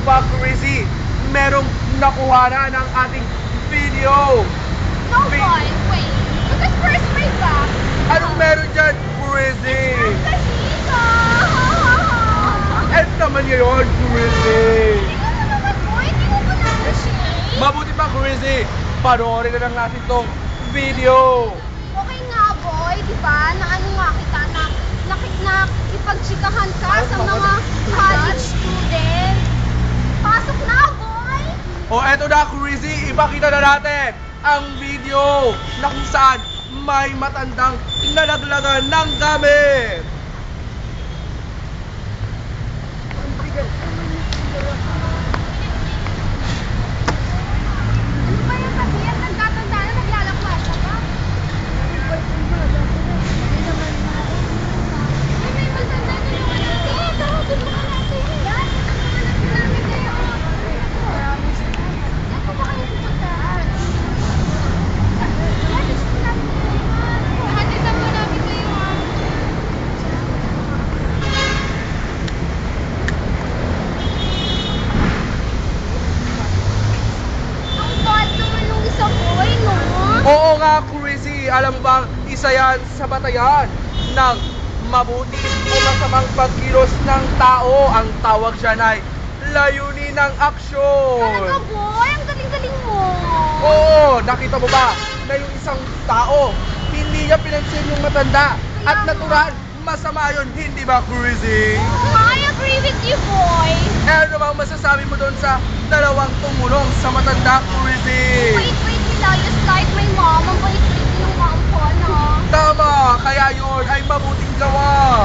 ba, Chrissy? Merong nakuha na ng ating video. No, boy. Wait. Look at first my back. Anong meron dyan, Chrissy? Kasito! Ano naman ngayon, Chrissy? Tingnan mo naman, boy. Hindi mo ba na-appreciate? Mabuti pa, Chrissy. Panoorin na lang natin tong video. Okay nga, boy. Di ba? Na ano nga kita na nakipagtsikahan ka sa mga college student. Pasok na, boy! O eto na, Chrissy, ipakita na natin ang video na kung saan may matandang nalaglagan ng gamit. Ano ba yung sabihan? Nagtatanda na, naglalakwan ka ba? Ay, may matanda na naman natin. Tara, tulungan natin. Yan, tulungan natin kayo. Saan pa ba kayo pupunta? Yan, gusto namin tulungan. Hatitan mo namin kayo, Ang bad naman nung isa boy, no? Oo nga, Chrissy, alam mo bang isa yan sa batayan ng mabuti o masamang pagkilos ng tao. Ang tawag siya ay layunin ng aksyon. Talaga boy, ang galing-galing mo. Oo, nakita mo ba na yung isang tao, hindi niya pinansin yung matanda at natural, masama yun, hindi ba, Chrissy? I agree with you, boy. Ano bang masasabi mo doon sa dalawang tumulong sa matanda, Chrissy? Wait, Elias, like my mom. Ang bait-bait ng mom ko, no? Tama, kaya yun ay mabuting gawa.